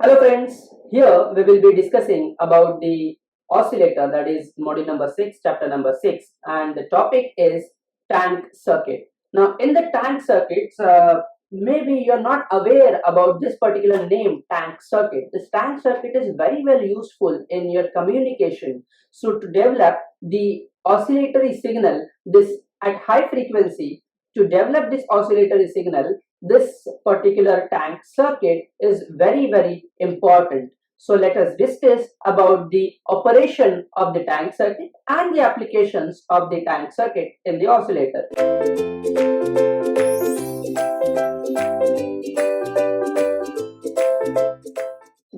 Hello friends, here we will be discussing about the oscillator, that is module number 6, chapter number 6, and the topic is tank circuit. Now in the tank circuits, maybe you are not aware about this particular name, tank circuit. This tank circuit is very well useful in your communication. So to develop the oscillatory signal, this at high frequency, to develop this oscillatory signal, this particular tank circuit is very important. So let us discuss about the operation of the tank circuit and the applications of the tank circuit in the oscillator.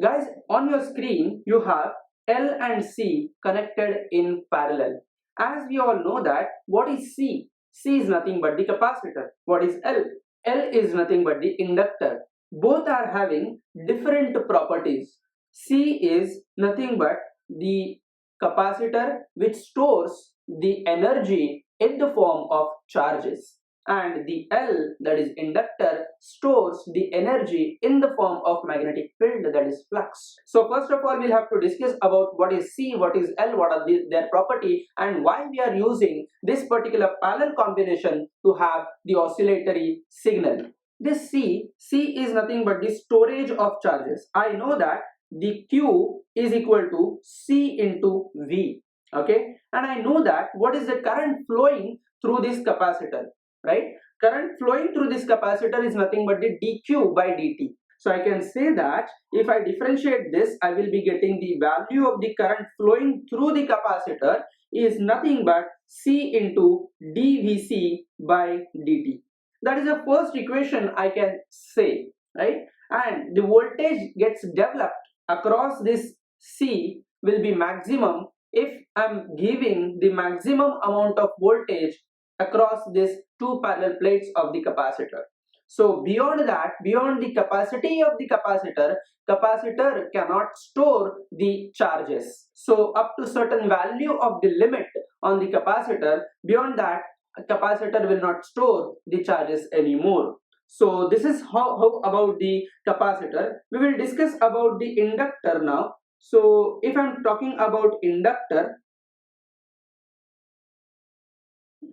Guys, on your screen you have L and C connected in parallel. As we all know that, what is C? C is nothing but the capacitor. What is L? L is nothing but the inductor. Both are having different properties. C is nothing but the capacitor which stores the energy in the form of charges, and the L, that is inductor, stores the energy in the form of magnetic field, that is flux. So first of all, we'll have to discuss about what is C, what is L, what are their property, and why we are using this particular parallel combination to have the oscillatory signal. This C is nothing but the storage of charges. I know that the Q is equal to C into V, okay, and I know that what is the current flowing through this capacitor, right? Current flowing through this capacitor is nothing but the dq by dt. So I can say that if I differentiate this, I will be getting the value of the current flowing through the capacitor is nothing but C into dvc by dt. That is the first equation I can say, right? And the voltage gets developed across this C will be maximum if I'm giving the maximum amount of voltage across these two parallel plates of the capacitor. So beyond that, beyond the capacity of the capacitor cannot store the charges. So up to certain value of the limit on the capacitor, beyond that capacitor will not store the charges anymore. So this is how about the capacitor. We will discuss about the inductor now. So if I'm talking about inductor,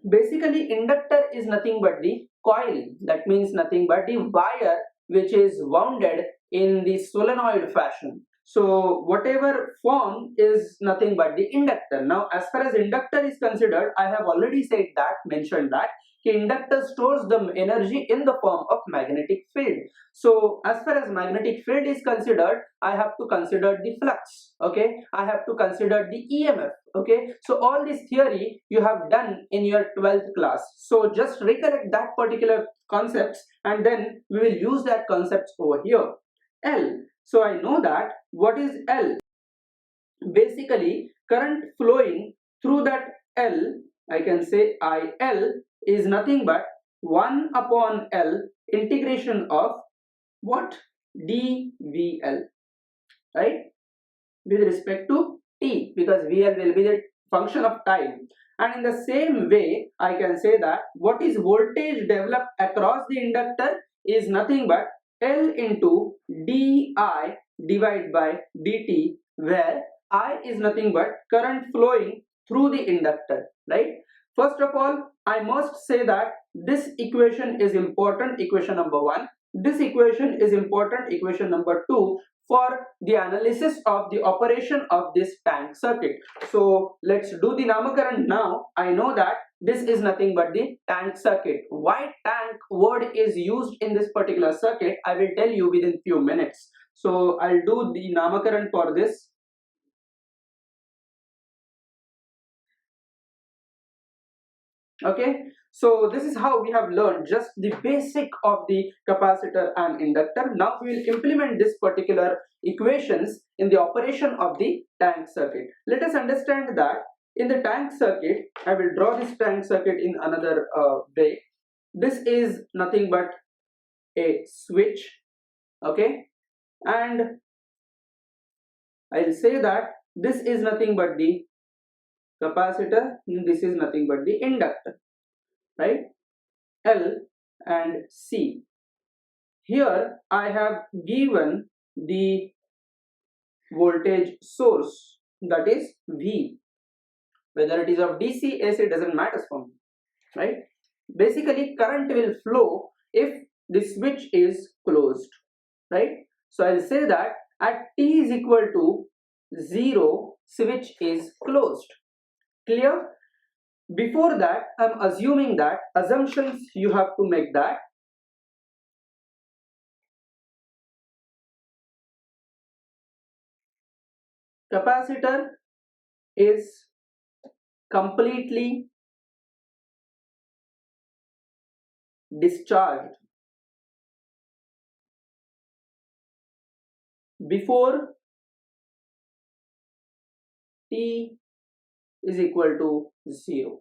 basically inductor is nothing but the coil, that means nothing but the wire which is wounded in the solenoid fashion. So whatever form is nothing but the inductor. Now as far as inductor is considered, I have already said that, mentioned that inductor stores the energy in the form of magnetic field. So as far as magnetic field is considered, I have to consider the flux, okay, I have to consider the EMF, okay. So all this theory you have done in your 12th class, so just recollect that particular concepts and then we will use that concepts over here. L, so I know that what is L, basically current flowing through that L, I can say IL is nothing but 1 upon L integration of what, dVL, right, with respect to t, because VL will be the function of time. And in the same way I can say that what is voltage developed across the inductor is nothing but L into di divided by dt, where I is nothing but current flowing through the inductor, right? First of all, I must say that this equation is important, equation number 1. This equation is important, equation number 2, for the analysis of the operation of this tank circuit. So let's do the namakaran now. I know that this is nothing but the tank circuit. Why tank word is used in this particular circuit, I will tell you within few minutes. So I'll do the namakaran for this. Okay, so this is how we have learned just the basic of the capacitor and inductor. Now we will implement this particular equations in the operation of the tank circuit. Let us understand that in the tank circuit, I will draw this tank circuit in another way. This is nothing but a switch, okay, and I will say that this is nothing but the capacitor, this is nothing but the inductor, right? L and C. Here I have given the voltage source, that is V. Whether it is of DC, AC, doesn't matter for me, right? Basically current will flow if the switch is closed, right? So I'll say that at t is equal to 0, switch is closed. Clear? Before that, I'm assuming that assumptions you have to make that capacitor is completely discharged before t is equal to 0,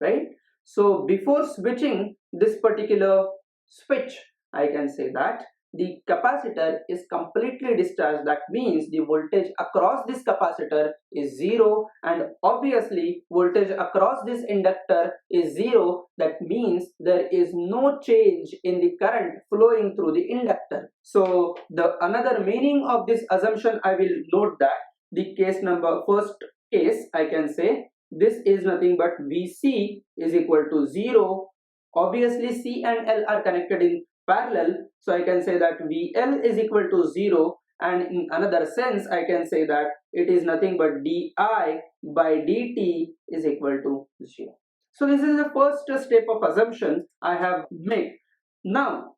right? So before switching this particular switch, I can say that the capacitor is completely discharged. That means the voltage across this capacitor is 0, and obviously voltage across this inductor is 0. That means there is no change in the current flowing through the inductor. So the another meaning of this assumption, I will note that the case number, first case, I can say this is nothing but VC is equal to 0. Obviously C and L are connected in parallel, so I can say that VL is equal to 0, and in another sense I can say that it is nothing but DI by DT is equal to 0. So this is the first step of assumption I have made. Now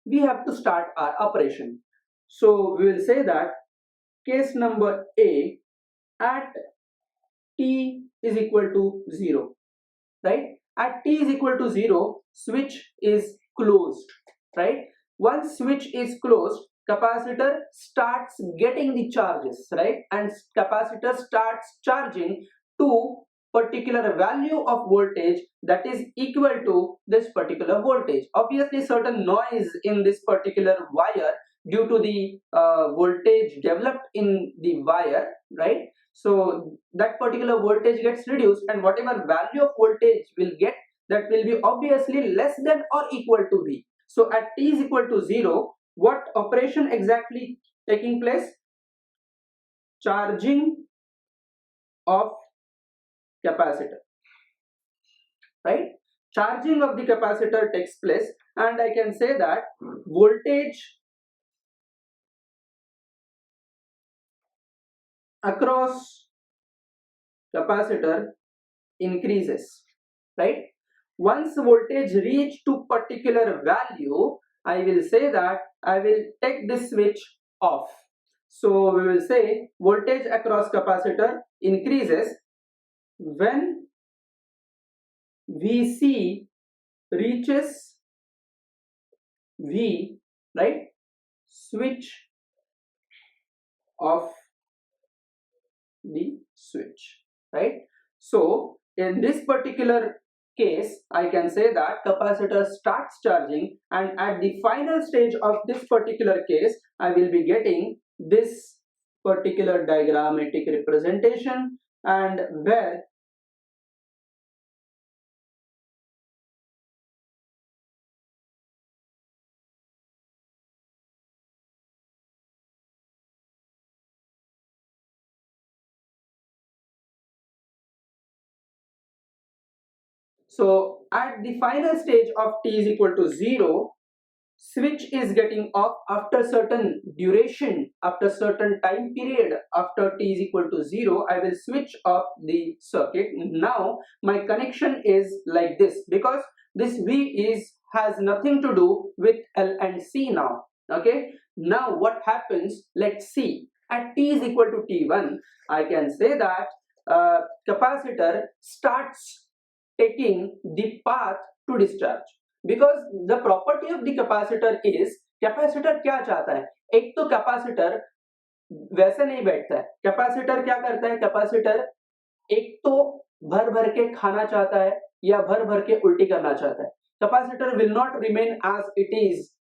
we have to start our operation. So we will say that case number A, at t is equal to 0, right? At t is equal to 0, switch is closed, right? Once switch is closed, capacitor starts getting the charges, right? And capacitor starts charging to particular value of voltage that is equal to this particular voltage. Obviously certain noise in this particular wire due to the voltage developed in the wire, right? So that particular voltage gets reduced, and whatever value of voltage will get, that will be obviously less than or equal to V. So at t is equal to 0, what operation exactly taking place? Charging of capacitor, right? Charging of the capacitor takes place, and I can say that voltage across capacitor increases, right? Once voltage reach to particular value, I will say that I will take this switch off. So we will say voltage across capacitor increases when VC reaches V, right? Switch off the switch, right? So in this particular case, I can say that capacitor starts charging, and at the final stage of this particular case, I will be getting this particular diagrammatic representation, and where so at the final stage of t is equal to 0, switch is getting off after certain duration, after certain time period. After t is equal to 0, I will switch off the circuit. Now my connection is like this, because this V is has nothing to do with L and C now. Okay, now what happens, let's see. At t is equal to t1, I can say that capacitor starts taking the path to discharge, because the property of the capacitor is, capacitor क्या चाहता है, एक तो capacitor वैसे नहीं बैठता है, capacitor क्या करता है, कैपेसिटर एक तो भर भर के खाना चाहता है या भर भर के उल्टी करना चाहता है. Capacitor will not remain as it is,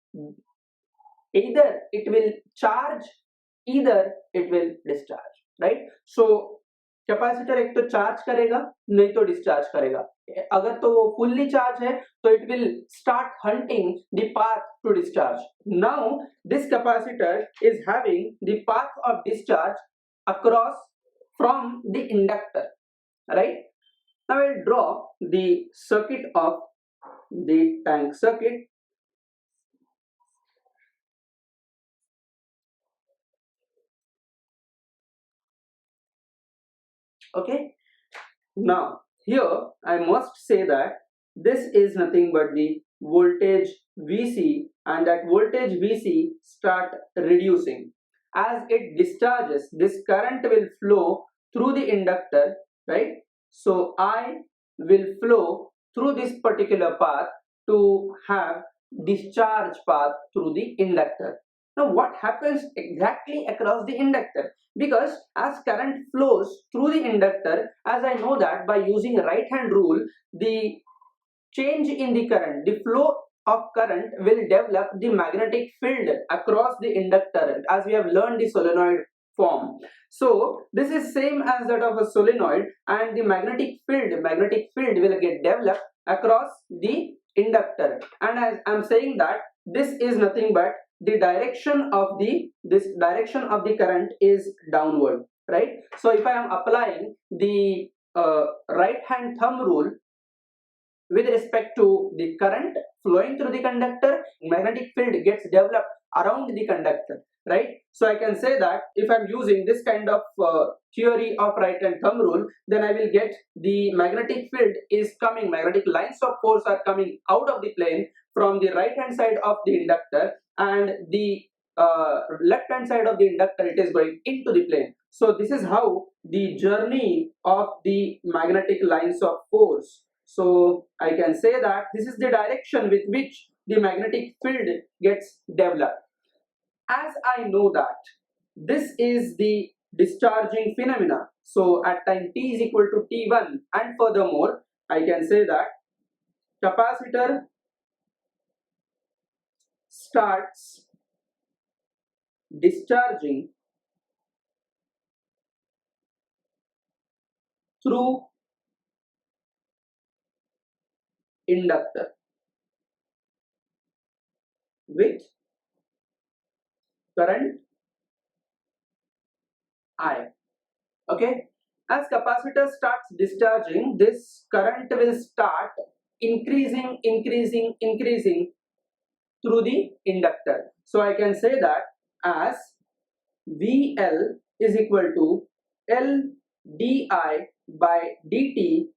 either it will charge, either it will discharge, right? So capacitor एक तो चार्ज करेगा नहीं तो डिस्चार्ज करेगा. अगर तो वो फुल्ली चार्ज है तो it will start hunting the path to discharge. Now this capacitor is having the path of discharge across from the inductor, right? Now I'll draw the circuit of the tank circuit. Okay, now here I must say that this is nothing but the voltage Vc, and that voltage Vc start reducing. As it discharges, this current will flow through the inductor, right? So I will flow through this particular path to have discharge path through the inductor. Now what happens exactly across the inductor? Because as current flows through the inductor, as I know that by using right hand rule, the change in the current, the flow of current will develop the magnetic field across the inductor, as we have learned the solenoid form. So this is same as that of a solenoid, and the magnetic field will get developed across the inductor. And as I'm saying that this is nothing but the direction of the current is downward, right? So if I am applying the right hand thumb rule with respect to the current flowing through the conductor, magnetic field gets developed around the conductor, right? So I can say that if I'm using this kind of theory of right hand thumb rule, then I will get the magnetic field is coming, magnetic lines of force are coming out of the plane from the right hand side of the inductor, and the left hand side of the inductor, it is going into the plane. So this is how the journey of the magnetic lines of force. So I can say that this is the direction with which the magnetic field gets developed. As I know that this is the discharging phenomena, so at time t is equal to t1, and furthermore I can say that capacitor starts discharging through inductor with current I. Okay, as capacitor starts discharging, this current will start increasing through the inductor. So I can say that as VL is equal to L di by dt,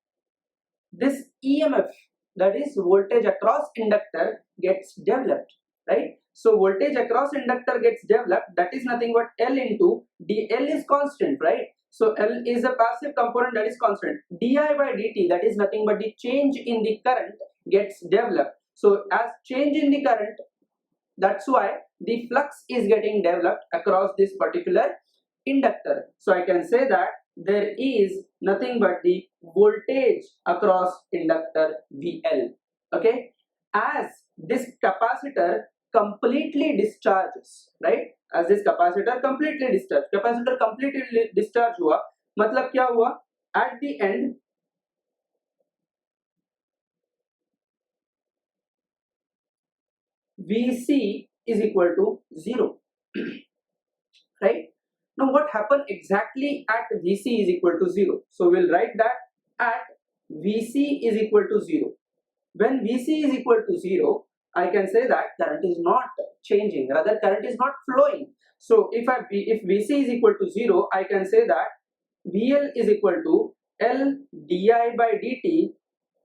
this EMF, that is voltage across inductor, gets developed, right? So voltage across inductor gets developed, that is nothing but L into dl is constant, right? So L is a passive component, that is constant. Di by dt, that is nothing but the change in the current gets developed. So as change in the current, that's why the flux is getting developed across this particular inductor. So I can say that there is nothing but the voltage across inductor VL. Okay, as this capacitor completely discharges, right? As this capacitor completely discharge हुआ, मतलब क्या हुआ? At the end Vc is equal to 0, right? Now what happened exactly at Vc is equal to 0? So we'll write that at Vc is equal to 0. When Vc is equal to 0, I can say that current is not changing, rather current is not flowing. So if Vc is equal to 0, I can say that VL is equal to L di by dt,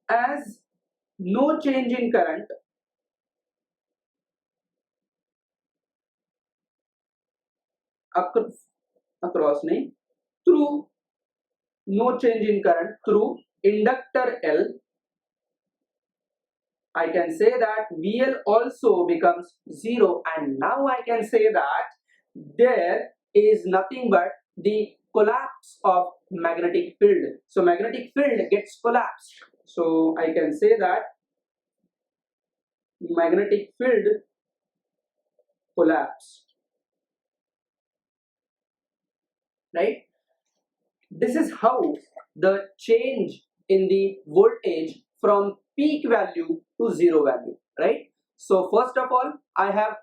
as no change in current across through no change in current through inductor L. I can say that VL also becomes 0, and now I can say that there is nothing but the collapse of magnetic field. So magnetic field gets collapsed. So I can say that magnetic field collapsed, right? This is how the change in the voltage from peak value to zero value, right? So first of all, I have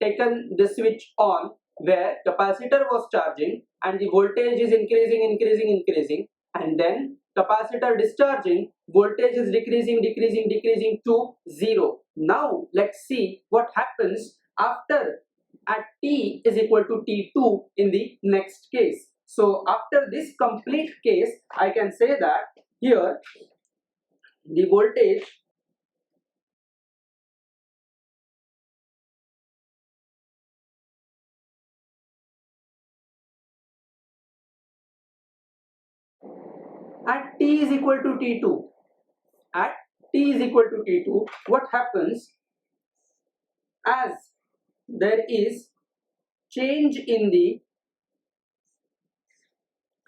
taken the switch on where capacitor was charging and the voltage is increasing, and then capacitor discharging, voltage is decreasing to zero. Now let's see what happens after at t is equal to t2 in the next case. So after this complete case, I can say that here the voltage at t is equal to t2, at t is equal to t2, what happens as there is change in the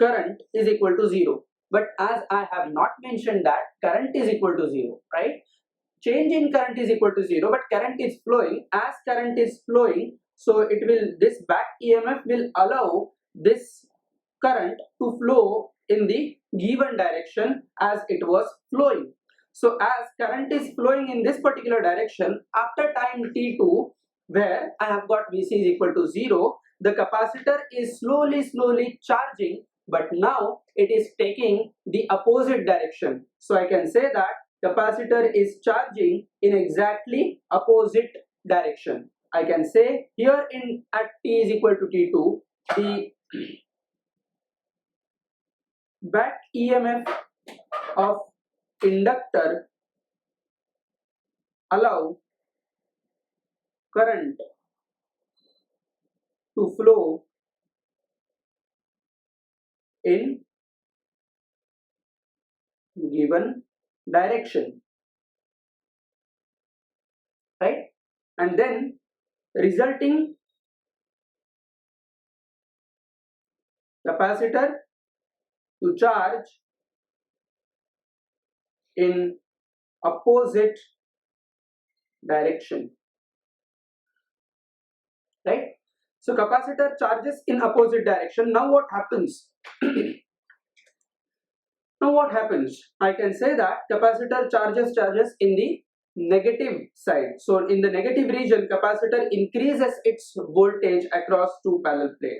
current is equal to 0. But as I have not mentioned that current is equal to 0, right? Change in current is equal to 0, but current is flowing. As current is flowing, so it will, this back EMF will allow this current to flow in the given direction as it was flowing. So as current is flowing in this particular direction, after time t2, where I have got Vc is equal to 0, the capacitor is slowly charging, but now it is taking the opposite direction. So I can say that capacitor is charging in exactly opposite direction. I can say here in at t is equal to t2, the back EMF of inductor allow current to flow in given direction, right? And then resulting capacitor to charge in opposite direction, right? So capacitor charges in opposite direction. Now what happens? Now what happens? I can say that capacitor charges in the negative side. So in the negative region, capacitor increases its voltage across two parallel plate,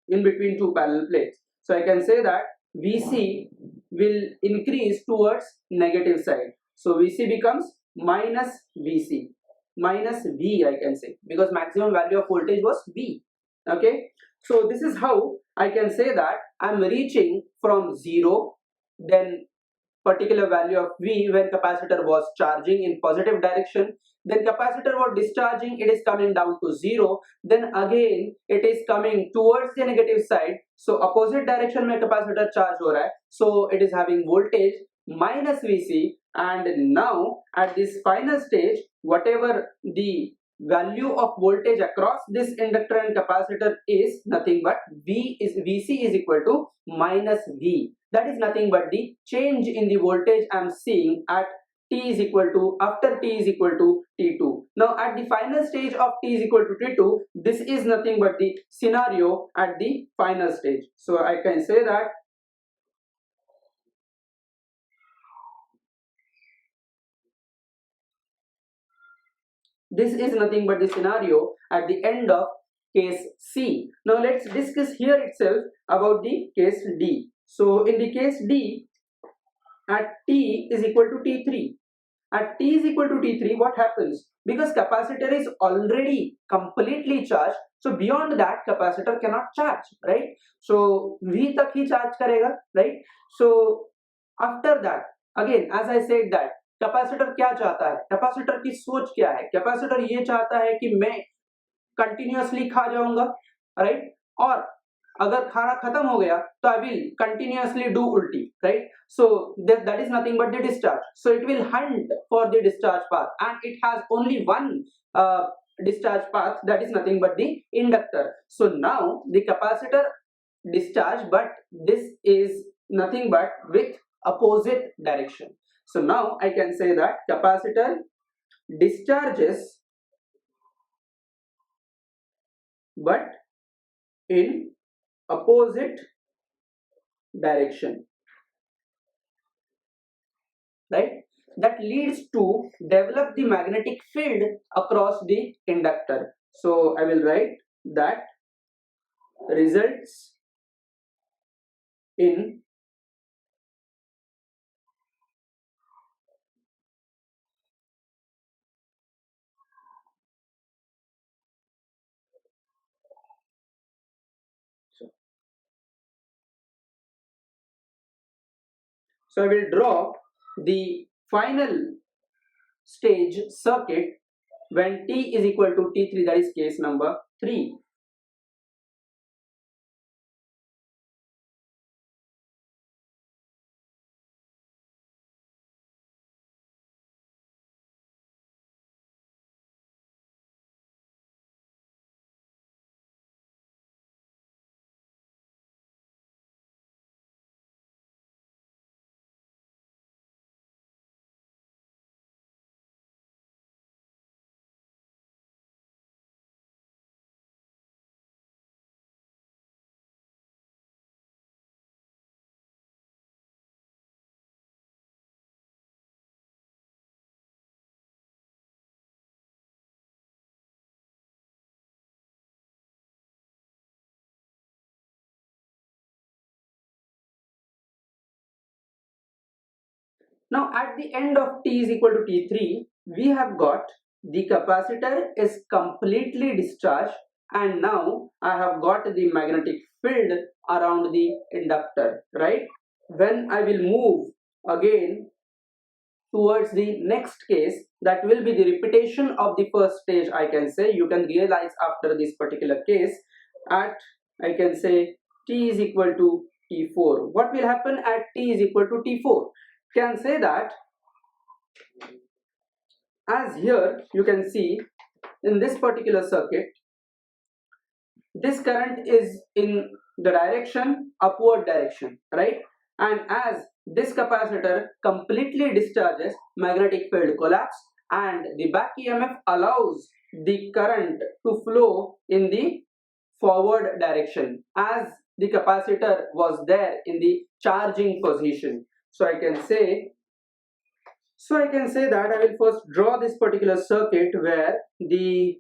in between two parallel plates. So I can say that Vc will increase towards negative side. So Vc becomes minus Vc, minus V I can say, because maximum value of voltage was V. Okay. So this is how I can say that I am reaching from 0, then particular value of V when capacitor was charging in positive direction, then capacitor was discharging, it is coming down to 0, then again it is coming towards the negative side, so opposite direction mein capacitor charge ho raha hai, so it is having voltage minus Vc, and now at this final stage whatever the value of voltage across this inductor and capacitor is nothing but Vc is equal to minus V. That is nothing but the change in the voltage I am seeing at t is equal to, after t is equal to t2. Now at the final stage of t is equal to t2, this is nothing but the scenario at the final stage. So I can say that this is nothing but the scenario at the end of case C. Now let's discuss here itself about the case D. So in the case D, at t is equal to t3, at t is equal to t3, what happens? Because capacitor is already completely charged, so beyond that capacitor cannot charge, right? So V tak hi charge karega, right? So after that, again as I said that capacitor क्या चाहता है, capacitor की सोच क्या है, capacitor ये चाहता है कि मैं कंटिन्यूअसली खा जाऊंगा, राइट? और अगर खाना खत्म हो गया तो आई विल कंटिन्यूअसली डू उल्टी, right? So that is nothing but the discharge. So it will hunt for the discharge path, and it has only one discharge path, that is nothing but the inductor. So now the capacitor discharge, but this is nothing but with opposite direction. So now I can say that capacitor discharges but in opposite direction, right? That leads to develop the magnetic field across the inductor. So I will write that results in so I will draw the final stage circuit when T is equal to T3, that is case number 3. Now at the end of T is equal to T3, we have got the capacitor is completely discharged, and now I have got the magnetic field around the inductor, right? When I will move again towards the next case, that will be the repetition of the first stage, I can say. You can realize after this particular case at, I can say, T is equal to T4. What will happen at T is equal to T4? Can say that, as here you can see in this particular circuit, this current is in the direction upward direction, right? And as this capacitor completely discharges, magnetic field collapse, and the back EMF allows the current to flow in the forward direction as the capacitor was there in the charging position. So I can say that I will first draw this particular circuit where the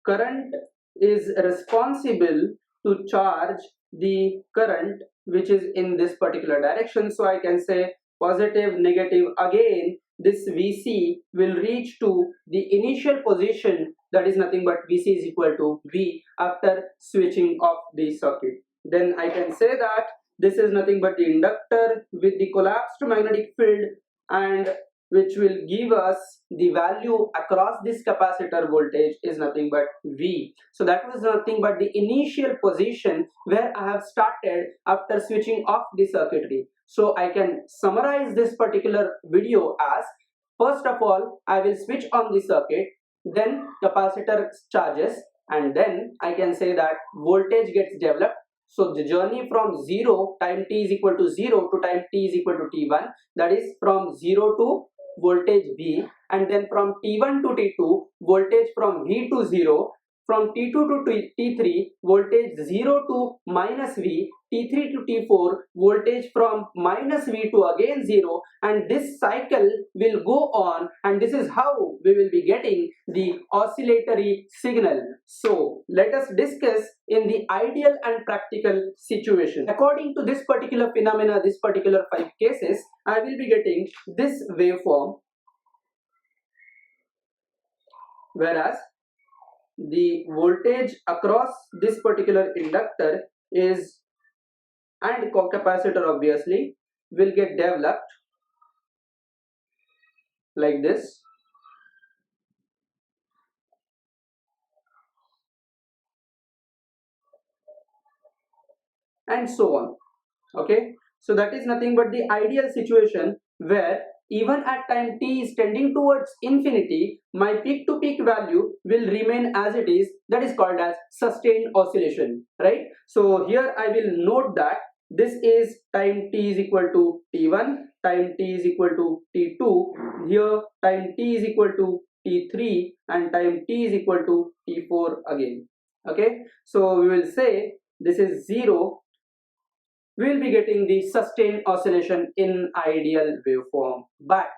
current is responsible to charge the current which is in this particular direction. So I can say positive, negative. Again, this Vc will reach to the initial position, that is nothing but Vc is equal to V after switching off the circuit. Then I can say that this is nothing but the inductor with the collapsed magnetic field, and which will give us the value across this capacitor voltage is nothing but V. So that was nothing but the initial position where I have started after switching off the circuitry. So I can summarize this particular video as, first of all, I will switch on the circuit, then capacitor charges, and then I can say that voltage gets developed. So the journey from 0 time t is equal to 0 to time t is equal to t1, that is from 0 to voltage V, and then from T1 to T2 voltage from V to 0, from T2 to T3 voltage 0 to minus V, T3 to T4 voltage from minus V to again 0, and this cycle will go on, and this is how we will be getting the oscillatory signal. So let us discuss in the ideal and practical situation. According to this particular phenomena, this particular 5 cases, I will be getting this waveform, whereas the voltage across this particular inductor is, and capacitor obviously, will get developed like this. And so on. Okay, so that is nothing but the ideal situation where even at time t is tending towards infinity, my peak to peak value will remain as it is. That is called as sustained oscillation, right? So here I will note that this is time t is equal to t1, time t is equal to t2, here time t is equal to t3, and time t is equal to t4 again. Okay, so we will say this is 0, we will be getting the sustained oscillation in ideal waveform. But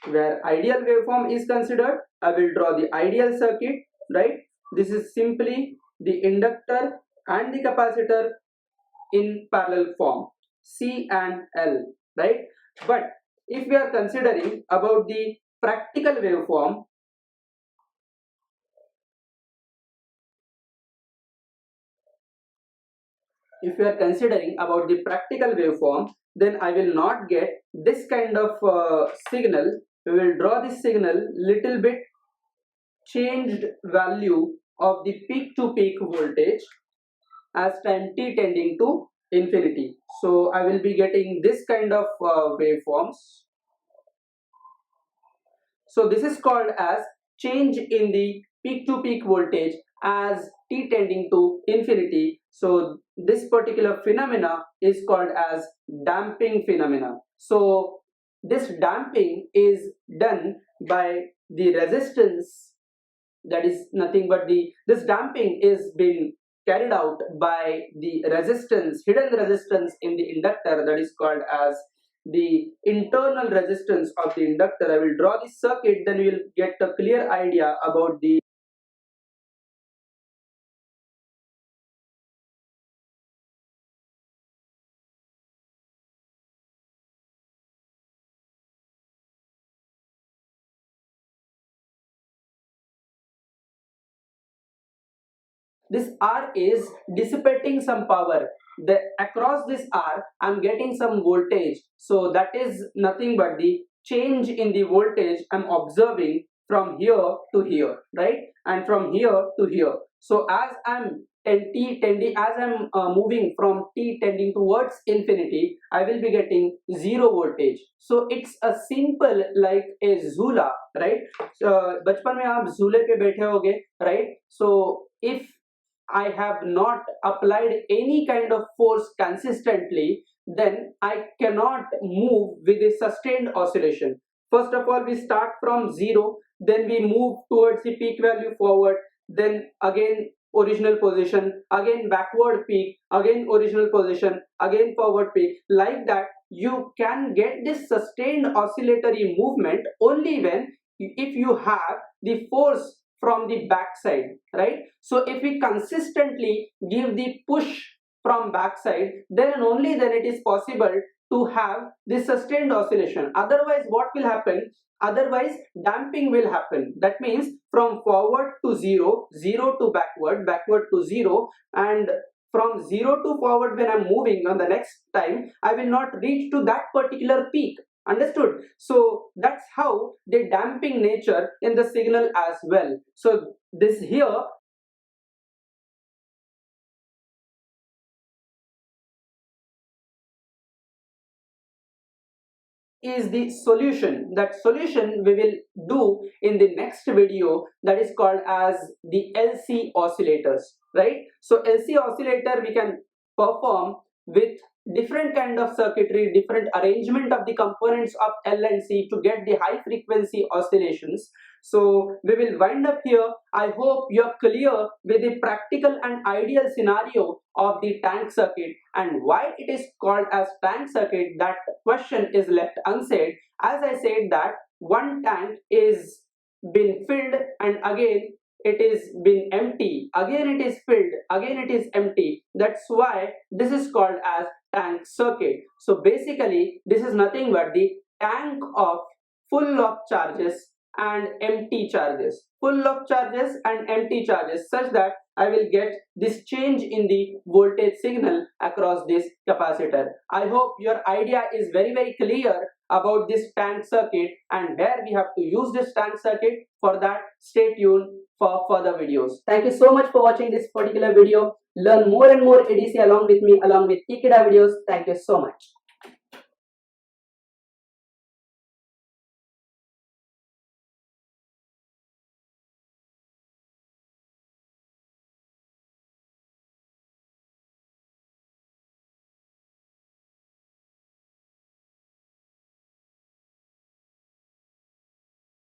where ideal waveform is considered, I will draw the ideal circuit, right? This is simply the inductor and the capacitor in parallel form, C and L, right? But if we are considering about the practical waveform, then I will not get this kind of signal. We will draw this signal little bit changed value of the peak to peak voltage as time t tending to infinity. So I will be getting this kind of waveforms. So this is called as change in the peak to peak voltage as t tending to infinity. So this particular phenomena is called as damping phenomena. So this damping is done by the resistance, that is nothing but this damping is being carried out by the resistance, hidden resistance in the inductor, that is called as the internal resistance of the inductor. I will draw this circuit, then we will get a clear idea about the this R is dissipating some power. Across this R, I am getting some voltage. So that is nothing but the change in the voltage I am observing from here to here, right? And from here to here. So as I am moving from t tending towards infinity, I will be getting zero voltage. So it's a simple like a zula, right? बचपन में आप झूले पे बैठे होगे, right? So if I have not applied any kind of force consistently, then I cannot move with a sustained oscillation. First of all, we start from zero, then we move towards the peak value forward, then again original position, again backward peak, again original position, again forward peak. Like that, you can get this sustained oscillatory movement only when if you have the force from the backside, right? So if we consistently give the push from backside, then and only then it is possible to have this sustained oscillation. Otherwise, what will happen? Otherwise, damping will happen. That means from forward to zero, zero to backward, backward to zero, and from zero to forward when I'm moving on the next time, I will not reach to that particular peak. Understood? So that's how the damping nature in the signal as well. So this here is the solution. That solution we will do in the next video, that is called as the LC oscillators, right? So LC oscillator we can perform with different kind of circuitry, different arrangement of the components of L and C to get the high frequency oscillations. So we will wind up here. I hope you are clear with the practical and ideal scenario of the tank circuit and why it is called as tank circuit. That question is left unsaid. As I said that one tank is been filled and again it is been empty, again it is filled, again it is empty. That's why this is called as tank circuit. So basically this is nothing but the tank of full of charges and empty charges, full of charges and empty charges, such that I will get this change in the voltage signal across this capacitor. I hope your idea is very clear about this tank circuit and where we have to use this tank circuit. For that, stay tuned for further videos. Thank you so much for watching this particular video. Learn more and more ADC along with me, along with Ekeeda videos. Thank you so much.